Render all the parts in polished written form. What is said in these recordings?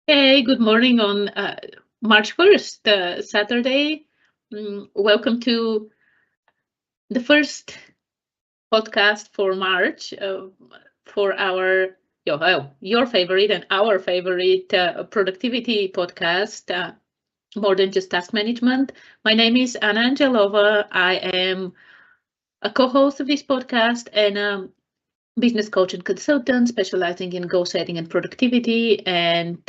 Hey, good morning on March 1st, Saturday. Welcome to the first podcast for March for our your favorite and our favorite productivity podcast, More Than Just Task Management. My name is Anna Angelova. I am a co-host of this podcast and business coach and consultant specializing in goal setting and productivity. And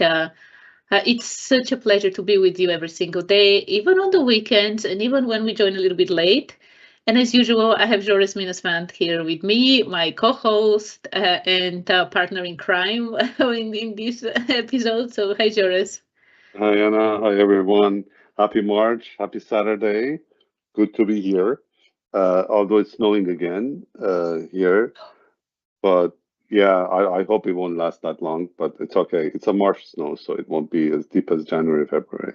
it's such a pleasure to be with you every single day, even on the weekends, and even when we join a little bit late. And as usual, I have Joris Minasvant here with me, my co-host and partner in crime in this episode. So, hi, Joris. Hi Anna, hi everyone. Happy March, happy Saturday. Good to be here. Although it's snowing again here, but yeah, I hope it won't last that long. But it's okay. It's a March snow, so it won't be as deep as January, February.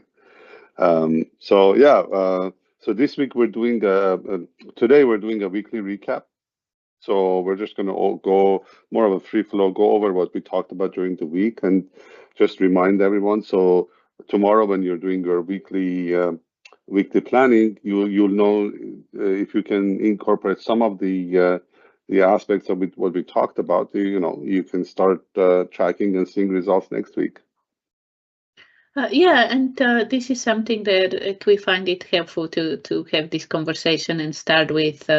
So yeah, so this week we're doing today we're doing a weekly recap. So we're just going to all go more of a free flow, go over what we talked about during the week, and just remind everyone. So tomorrow, when you're doing your weekly planning, you'll know if you can incorporate some of the aspects of what we talked about. You can start tracking and seeing results next week. Yeah, and this is something that we find it helpful to have this conversation and start with.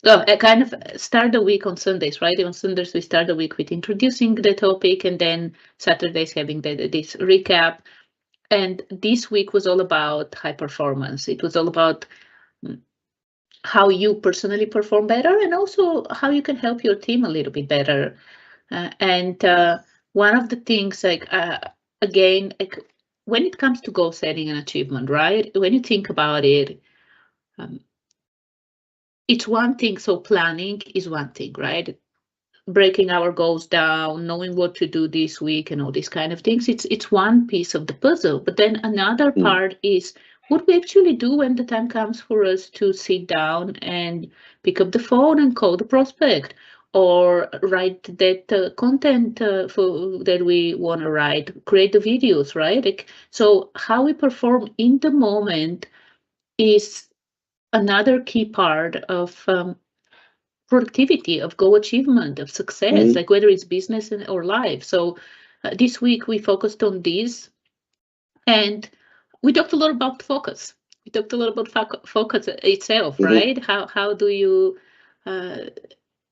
Well, I kind of start the week on Sundays, right? On Sundays, we start the week with introducing the topic, and then Saturdays having this recap. And this week was all about high performance. It was all about mm, how you personally perform better and also how you can help your team a little bit better. And one of the things, again, like when it comes to goal setting and achievement, right? When you think about it, um, it's one thing. So planning is one thing, right? Breaking our goals down, knowing what to do this week and all these kind of things. It's one piece of the puzzle. But then another Mm. part is what we actually do when the time comes for us to sit down and pick up the phone and call the prospect or write that content for that we want to write, create the videos, right? Like, so how we perform in the moment is another key part of productivity, of goal achievement, of success, Mm. like whether it's business or life. So this week we focused on this, and we talked a lot about focus. We talked a lot about focus itself, Mhm. right? How do you uh,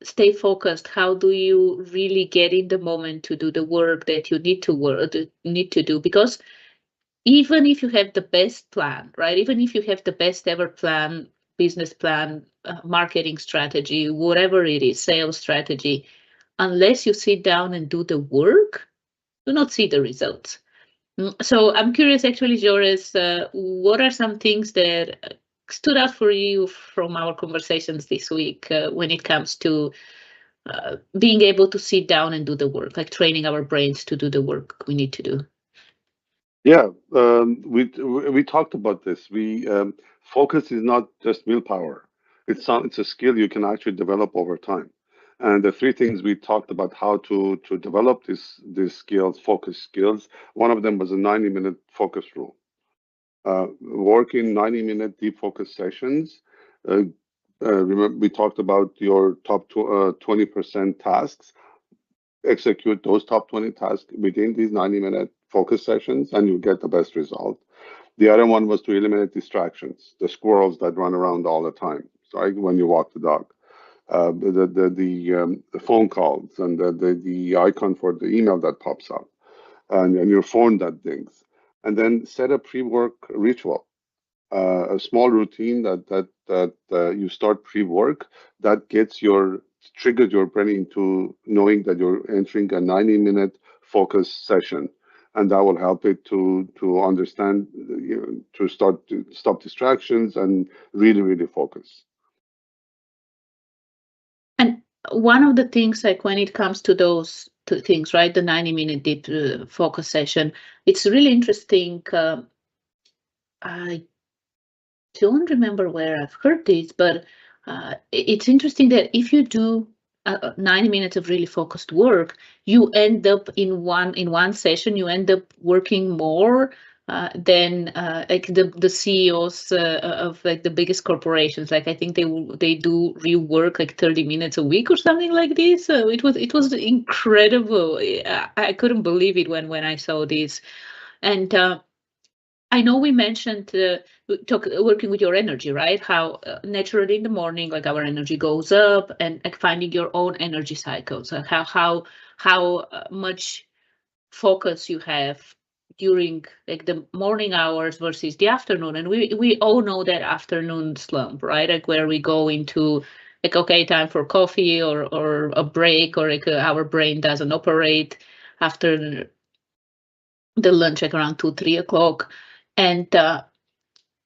stay focused? How do you really get in the moment to do the work that you need to do? Because even if you have the best plan, right? Even if you have the best ever plan, business plan, marketing strategy, whatever it is, sales strategy, unless you sit down and do the work, do not see the results. So I'm curious, actually, Joris, what are some things that stood out for you from our conversations this week when it comes to being able to sit down and do the work, like training our brains to do the work we need to do? Yeah, we talked about this. We Focus is not just willpower. It's a skill you can actually develop over time. And the three things we talked about how to develop these skills, focus skills. One of them was a 90-minute focus rule. Work in 90-minute deep focus sessions. Uh, Remember, we talked about your top 20% tasks. Execute those top 20 tasks within these 90-minute focus sessions, and you get the best result. The other one was to eliminate distractions, the squirrels that run around all the time, right? When you walk the dog, the phone calls and the icon for the email that pops up, and your phone that dings, and then set a pre-work ritual, a small routine that you start pre-work that gets your triggers your brain into knowing that you're entering a 90-minute focus session, and that will help it to understand, to start to stop distractions and really focus. And one of the things, like when it comes to those two things, right, the 90-minute deep focus session, it's really interesting. I don't remember where I've heard this, but it's interesting that if you do 90 minutes of really focused work, you end up in one session, you end up working more than like the CEOs of like the biggest corporations. Like I think they do real work like 30 minutes a week or something like this. So it was incredible. I couldn't believe it when I saw this. And I know we mentioned working with your energy, right? How naturally in the morning, like our energy goes up, and like finding your own energy cycles, how much focus you have during like the morning hours versus the afternoon. And we all know that afternoon slump, right? Like where we go into like, okay, time for coffee or a break, or like our brain doesn't operate after the lunch, like around 2-3 o'clock. And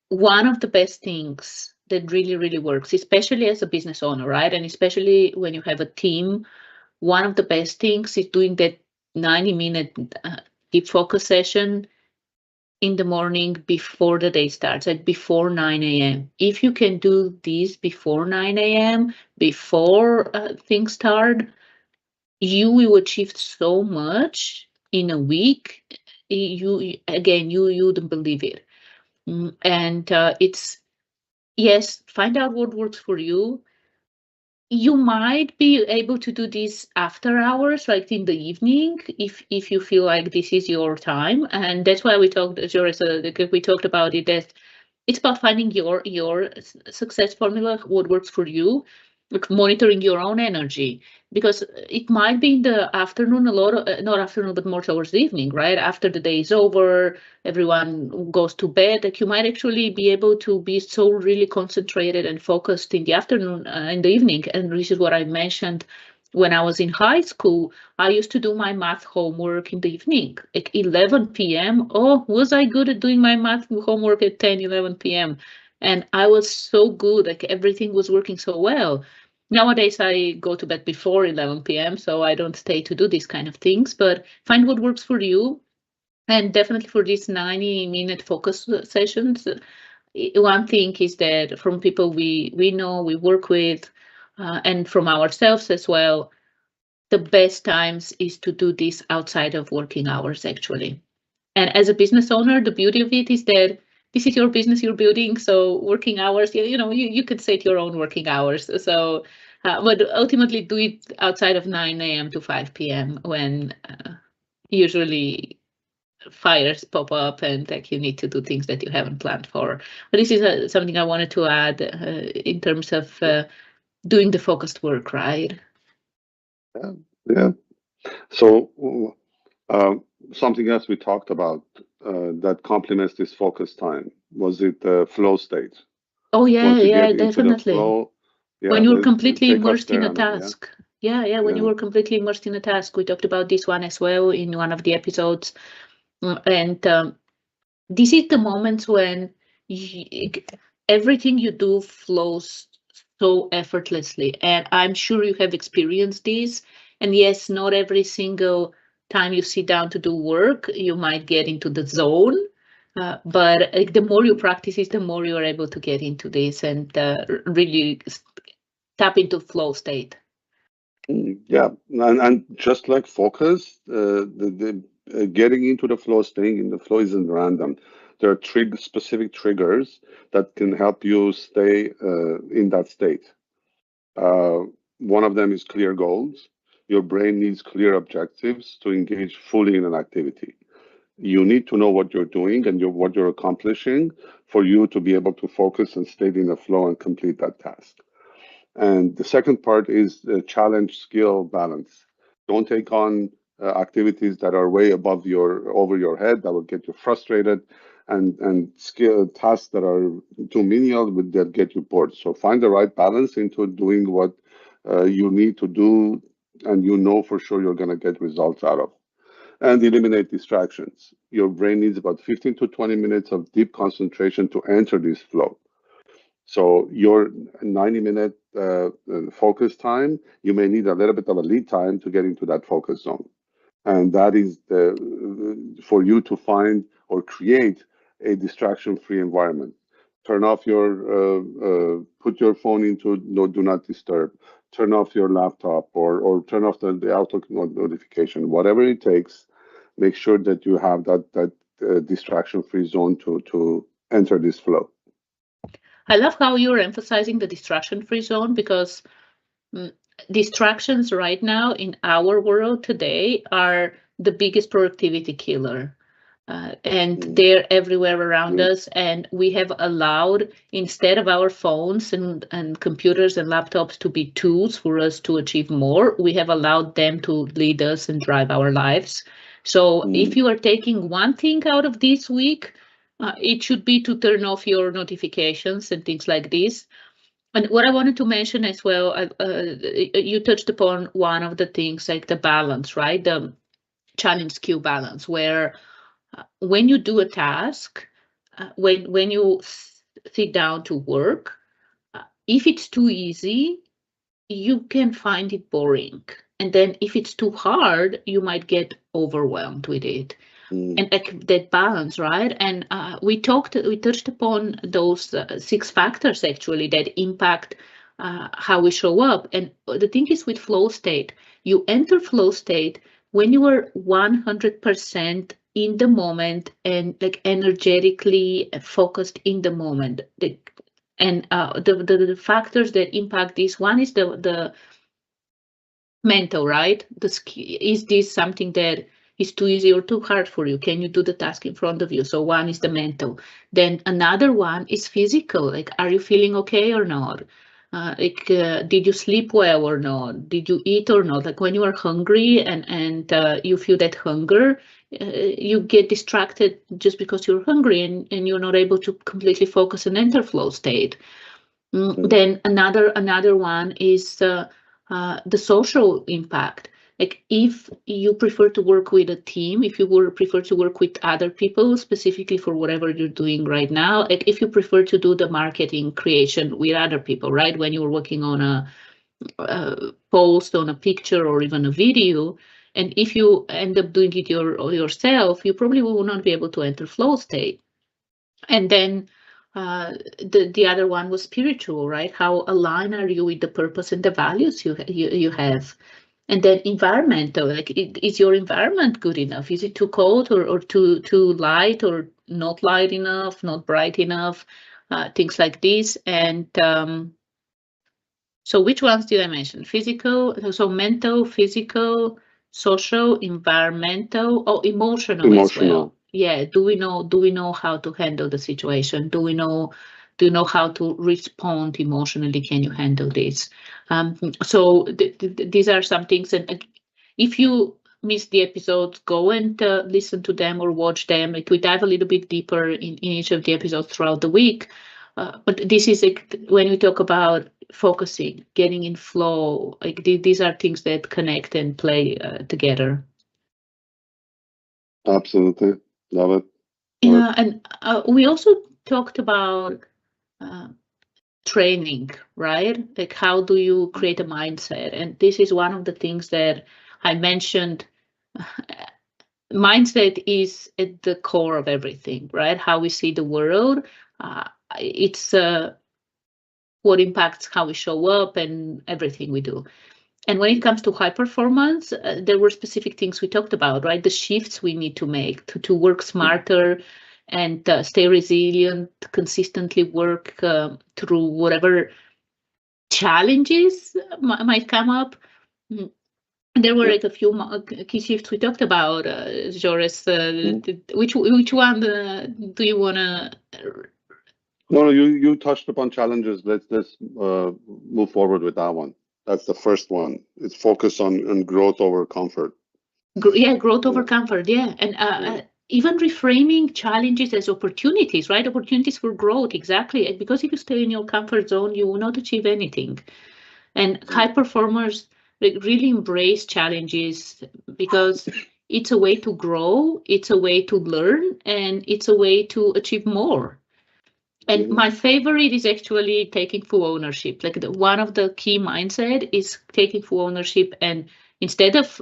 one of the best things that really works, especially as a business owner, right? And especially when you have a team, one of the best things is doing that 90-minute deep focus session in the morning before the day starts, like before 9 a.m. If you can do this before 9 a.m., before things start, you will achieve so much in a week. You wouldn't believe it. And it's, yes, find out what works for you. You might be able to do this after hours, like in the evening, if you feel like this is your time. And that's why we talked, Joris, we talked about it, that it's about finding your success formula, what works for you, like monitoring your own energy, because it might be in the afternoon, a lot of not afternoon, but more towards the evening, right? After the day is over, everyone goes to bed. Like you might actually be able to be so really concentrated and focused in the afternoon, in the evening. And this is what I mentioned when I was in high school. I used to do my math homework in the evening, like 11 p.m. Oh, was I good at doing my math homework at 10, 11 p.m.? And I was so good, like everything was working so well. Nowadays, I go to bed before 11 p.m., so I don't stay to do these kind of things, but find what works for you. And definitely for these 90-minute focus sessions, one thing is that from people we know, we work with, and from ourselves as well, the best times is to do this outside of working hours, actually. And as a business owner, the beauty of it is that this is your business you're building. So working hours, you could set your own working hours. So, but ultimately do it outside of 9 a.m. to 5 p.m. when usually fires pop up and like you need to do things that you haven't planned for. But this is something I wanted to add in terms of doing the focused work, right? Yeah. So something else we talked about that complements this focus time, was it the flow state? Oh yeah, Once you yeah, get into the definitely. flow, When yeah, you're completely take us immersed in there, a Anna. Yeah, task. Yeah, when you yeah. were completely immersed in a task. We talked about this one as well in one of the episodes. And this is the moments when everything you do flows so effortlessly. And I'm sure you have experienced this. And yes, not every single time you sit down to do work, you might get into the zone. But the more you practice it, the more you're able to get into this and really tap into flow state. Yeah, and just like focus, getting into the flow, staying in the flow isn't random. There are specific triggers that can help you stay in that state. One of them is clear goals. Your brain needs clear objectives to engage fully in an activity. You need to know what you're doing and what you're accomplishing for you to be able to focus and stay in the flow and complete that task. And the second part is the challenge skill balance. Don't take on activities that are way over your head that will get you frustrated, and skill tasks that are too menial that get you bored. So find the right balance into doing what you need to do, and you know for sure you're going to get results out of. And eliminate distractions. Your brain needs about 15 to 20 minutes of deep concentration to enter this flow. So your 90-minute focus time, you may need a little bit of a lead time to get into that focus zone. And that is for you to find or create a distraction-free environment. turn off put your phone into do not disturb, turn off your laptop, or turn off the Outlook notification, whatever it takes. Make sure that you have that distraction-free zone to enter this flow. I love how you're emphasizing the distraction-free zone, because distractions right now in our world today are the biggest productivity killer. And they're everywhere around us, and we have allowed, instead of our phones and computers and laptops to be tools for us to achieve more, we have allowed them to lead us and drive our lives. So if you are taking one thing out of this week, it should be to turn off your notifications and things like this. And what I wanted to mention as well, you touched upon one of the things, like the balance, right? The challenge skill balance, where when you do a task, when you sit down to work, if it's too easy, you can find it boring. And then if it's too hard, you might get overwhelmed with it. And that balance, right? And we touched upon those 6 factors actually that impact how we show up. And the thing is, with flow state, you enter flow state when you are 100% in the moment and like energetically focused in the moment. And the factors that impact this, one is the mental, right? Is this something that is too easy or too hard for you? Can you do the task in front of you? So one is the mental. Then another one is physical. Like, are you feeling okay or not? Did you sleep well or not? Did you eat or not? Like, when you are hungry and you feel that hunger, you get distracted just because you're hungry, and you're not able to completely focus and enter flow state. Then another one is the social impact. Like, if you prefer to work with a team, if you prefer to work with other people, specifically for whatever you're doing right now, like if you prefer to do the marketing creation with other people, right? When you're working on a post, on a picture, or even a video, and if you end up doing it yourself, you probably will not be able to enter flow state. And then the other one was spiritual, right? How aligned are you with the purpose and the values you have? And then environmental, like, is your environment good enough? Is it too cold or too light, or not light enough, not bright enough? Things like this. And so which ones did I mention? Physical, so mental, physical, social, environmental, emotional as well. Yeah. Do we know how to handle the situation? Do you know how to respond emotionally? Can you handle this? So these are some things. And if you missed the episodes, go and listen to them or watch them. Like, we dive a little bit deeper in each of the episodes throughout the week. But this is when we talk about focusing, getting in flow, like these are things that connect and play together. Absolutely. Love it. Yeah. And we also talked about training, right? Like, how do you create a mindset? And this is one of the things that I mentioned. Mindset is at the core of everything, right? How we see the world. It's what impacts how we show up and everything we do. And when it comes to high performance, there were specific things we talked about, right? The shifts we need to make to work smarter and stay resilient, consistently work through whatever challenges might come up. There were like a few key shifts we talked about, Joris. Which one do you want to? No, you touched upon challenges. Let's move forward with that one. That's the first one. It's focus on growth over comfort. Yeah, growth over comfort. Yeah, and even reframing challenges as opportunities, right? Opportunities for growth, exactly. Because if you stay in your comfort zone, you will not achieve anything. And high performers really embrace challenges, because it's a way to grow, it's a way to learn, and it's a way to achieve more. And my favorite is actually taking full ownership. Like, one of the key mindset is taking full ownership, and instead of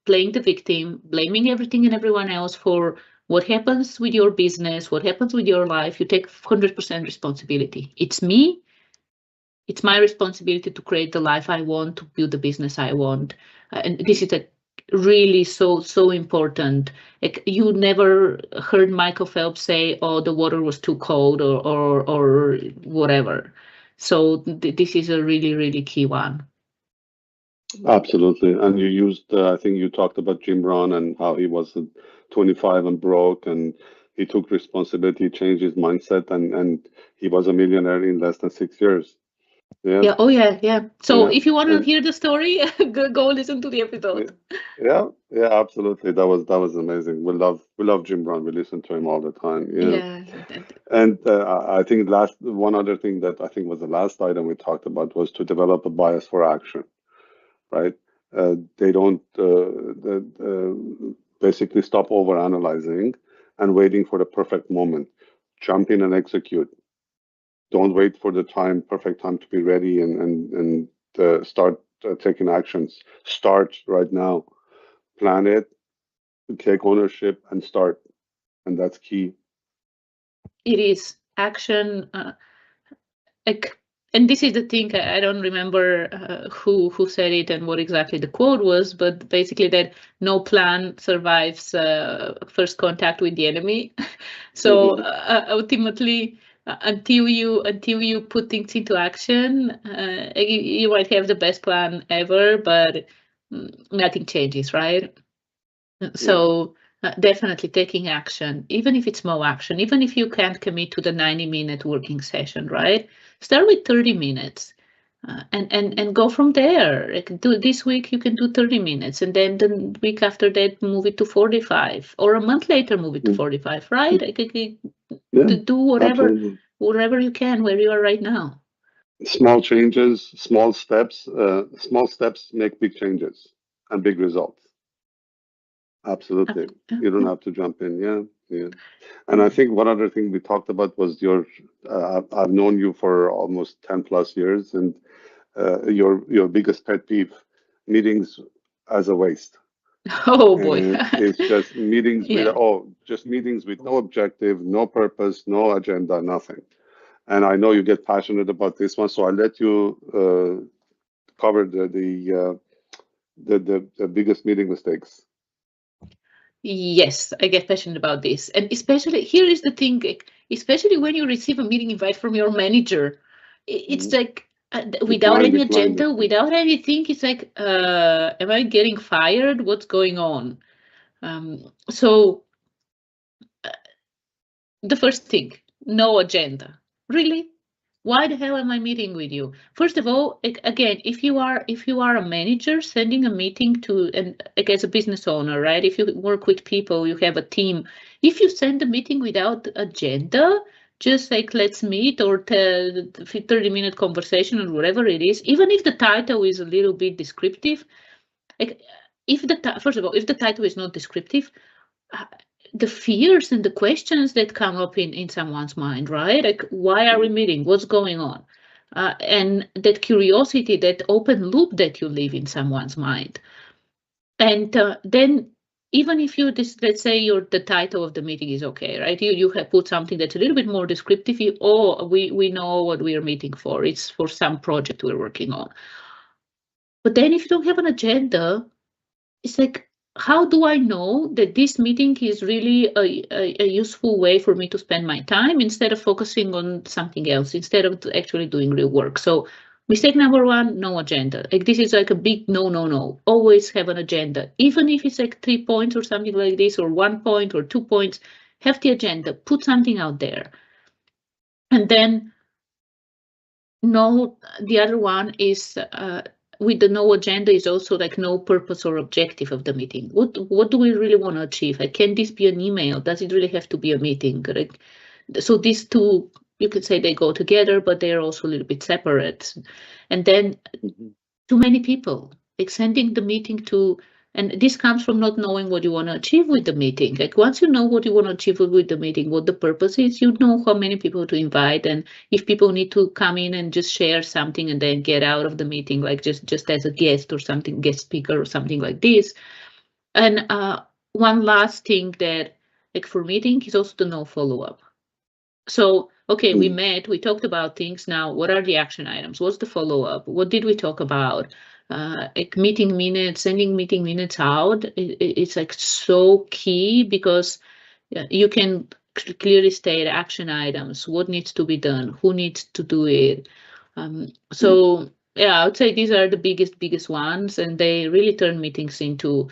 playing the victim, blaming everything and everyone else for what happens with your business, what happens with your life, you take 100% responsibility. It's me. It's my responsibility to create the life I want, to build the business I want. And this is a really so important. Like, you never heard Michael Phelps say, "Oh, the water was too cold," or whatever. So this is a really key one. Absolutely. And you used, I think you talked about Jim Rohn and how he was 25 and broke, and he took responsibility, changed his mindset, and he was a millionaire in less than 6 years. Yeah. Yeah. Oh, yeah. So Yeah. if you want to And hear the story, go listen to the episode. yeah, absolutely. That was amazing. We love Jim Rohn. We listen to him all the time. Yeah. Yeah. And I think one other thing that I think was the last item we talked about was to develop a bias for action, right? They don't basically stop over analyzing and waiting for the perfect moment. Jump in and execute. Don't wait for the perfect time to be ready and start taking actions. Start right now. Plan it, take ownership, and start. And that's key. It is action. Like, and this is the thing, I don't remember who said it and what exactly the quote was, but basically that no plan survives first contact with the enemy. So ultimately, until you put things into action, you might have the best plan ever, but nothing changes, right? So definitely taking action, even if it's small action, even if you can't commit to the 90-minute working session, right? Start with 30 minutes and go from there. Like, this week you can do 30 minutes, and then the week after that move it to 45, or a month later move it to 45, right? Do whatever you can where you are right now. Small changes, small steps make big changes and big results. Absolutely. You don't have to jump in. Yeah. And I think one other thing we talked about was I've known you for almost 10 plus years, and your biggest pet peeve, meetings as a waste. Oh boy. It's just meetings Yeah. just meetings with no objective, no purpose, no agenda, nothing. And I know you get passionate about this one, so I'll let you cover the biggest meeting mistakes. Yes, I get passionate about this. And especially, here is the thing, especially when you receive a meeting invite from your manager, it's like without any agenda, without anything, it's like, am I getting fired? What's going on? So the first thing, no agenda. Really? Why the hell am I meeting with you? First of all, again, if you are a manager sending a meeting to, and like, as a business owner, right? If you work with people, you have a team. If you send a meeting without agenda, just like let's meet or 30-minute conversation or whatever it is, even if the title is a little bit descriptive, like first of all, if the title is not descriptive, the fears and the questions that come up in someone's mind, right? Like, why are we meeting? What's going on? And that curiosity, that open loop that you leave in someone's mind. And then, even if let's say the title of the meeting is okay, right? You have put something that's a little bit more descriptive. We know what we are meeting for. It's for some project we're working on. But then if you don't have an agenda, it's like, how do I know that this meeting is really a useful way for me to spend my time instead of focusing on something else, instead of actually doing real work? So mistake number one, no agenda. Like, this is like a big no. Always have an agenda. Even if it's like 3 points or something like this, or 1 point or 2 points, have the agenda, put something out there. And then no, the other one is with the no agenda is also like no purpose or objective of the meeting. What do we really want to achieve? Like, can this be an email? Does it really have to be a meeting? Like, so these two, you could say they go together, but they're also a little bit separate. And then too many people, like sending the meeting to, and this comes from not knowing what you want to achieve with the meeting. Like, once you know what you want to achieve with the meeting, what the purpose is, you know how many people to invite, and if people need to come in and just share something and then get out of the meeting, like just as a guest or something, guest speaker or something like this. And one last thing that like for meeting is also the no follow-up. So, okay, we met, we talked about things. Now, what are the action items? What's the follow-up? What did we talk about? Like meeting minutes, sending meeting minutes out. It's like so key because you can clearly state action items, what needs to be done, who needs to do it. So yeah, I would say these are the biggest ones, and they really turn meetings into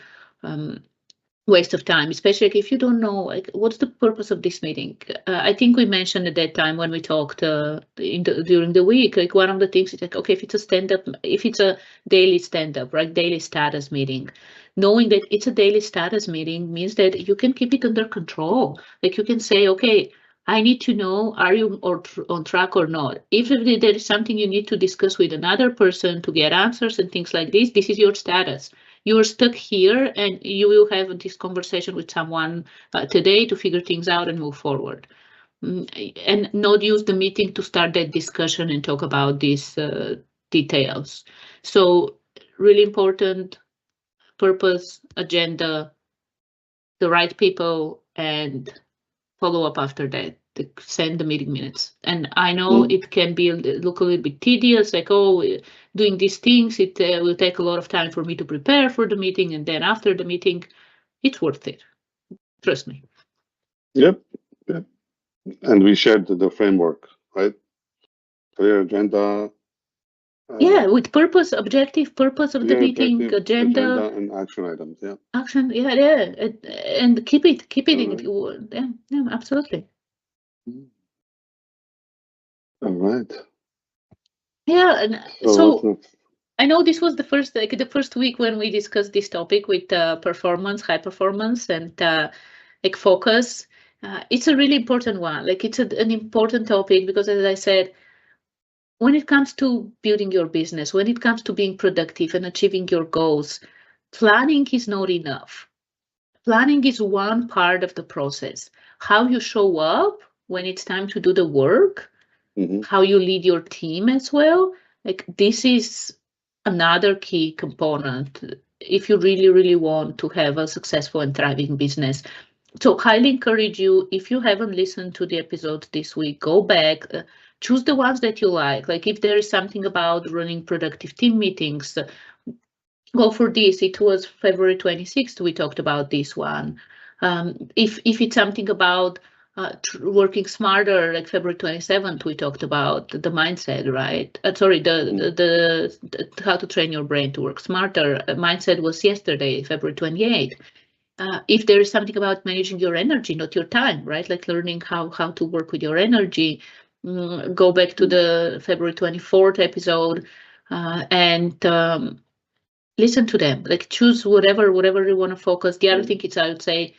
waste of time, especially if you don't know like what's the purpose of this meeting. I think we mentioned at that time when we talked during the week, like one of the things is like, okay, if it's a daily stand-up, right, daily status meeting, knowing that it's a daily status meeting means that you can keep it under control. Like you can say, okay, I need to know, are you on track or not? If there is something you need to discuss with another person to get answers and things like this is your status. You're stuck here and you will have this conversation with someone today to figure things out and move forward. And not use the meeting to start that discussion and talk about these details. So really important: purpose, agenda, the right people, and follow up after that. To send the meeting minutes. And I know it can look a little bit tedious, like, oh, doing these things, it will take a lot of time for me to prepare for the meeting, and then after the meeting, it's worth it. Trust me. Yep. And we shared the framework, right? Clear agenda. Yeah, with purpose, objective, purpose of the meeting, agenda, and action items. Yeah. Action, yeah, and keep it. Right. Yeah, absolutely. All right. Yeah, and so I know this was the first week when we discussed this topic with performance, high performance, and like focus. It's a really important one. Like it's an important topic because, as I said, when it comes to building your business, when it comes to being productive and achieving your goals, planning is not enough. Planning is one part of the process. How you show up when it's time to do the work, how you lead your team as well. Like this is another key component if you really want to have a successful and thriving business. So highly encourage you, if you haven't listened to the episode this week, go back, choose the ones that you like. Like if there is something about running productive team meetings, go for this. It was February 26th, we talked about this one. If it's something about working smarter, like February 27th, we talked about the mindset, right? The how to train your brain to work smarter. Mindset was yesterday, February 28th. If there is something about managing your energy, not your time, right? Like learning how to work with your energy, go back to the February 24th episode and listen to them. Like choose whatever you want to focus. The other thing is, I would say,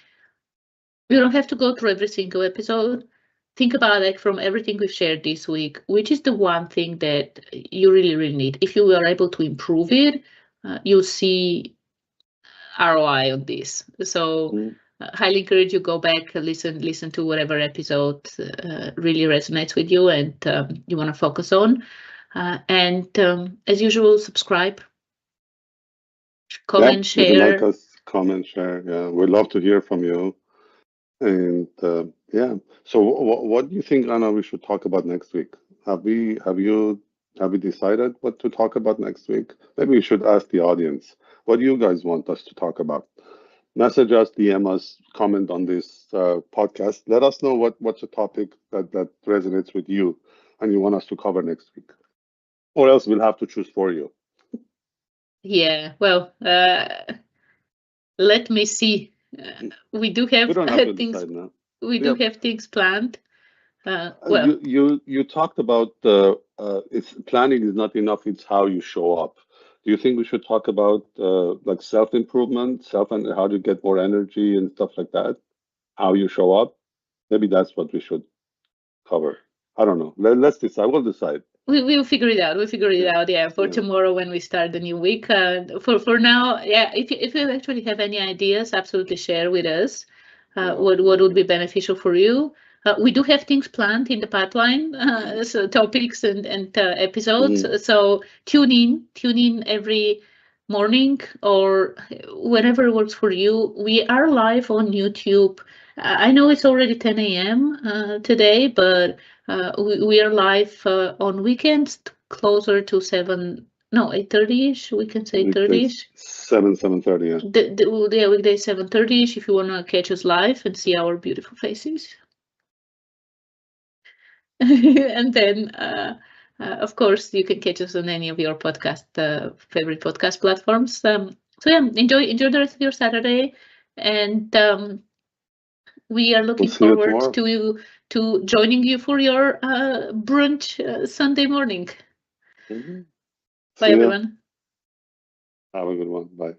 you don't have to go through every single episode. Think about like from everything we've shared this week, which is the one thing that you really need. If you are able to improve it, you'll see ROI on this. So highly encourage you go back, listen to whatever episode really resonates with you and you want to focus on. And as usual, subscribe, comment, share. Like us, comment, share. Yeah, we'd love to hear from you. And yeah, so what do you think, Anna, we should talk about next week? Have we decided what to talk about next week? Maybe we should ask the audience. What do you guys want us to talk about? Message us, DM us, comment on this podcast. Let us know what's a topic that resonates with you and you want us to cover next week. Or else we'll have to choose for you. Yeah, well, let me see. We do have things. We do have things planned. Well, you talked about it's planning is not enough. It's how you show up. Do you think we should talk about like self-improvement, and how to get more energy and stuff like that? How you show up? Maybe that's what we should cover. I don't know. Let's decide. We'll decide. We'll figure it out. We'll figure it out. Yeah, for tomorrow when we start the new week. For now, yeah. If you actually have any ideas, absolutely share with us. What would be beneficial for you? We do have things planned in the pipeline, so topics and episodes. So tune in every morning or whenever works for you. We are live on YouTube I know it's already 10 a.m. Today, but we are live on weekends closer to 8:30ish. We can say 30ish. 7:30. Yeah. The weekday 7:30ish. If you want to catch us live and see our beautiful faces. And then, of course, you can catch us on any of your favorite podcast platforms. So yeah, enjoy the rest of your Saturday, and we are looking forward to joining you for your brunch Sunday morning. Bye, everyone. Have a good one. Bye.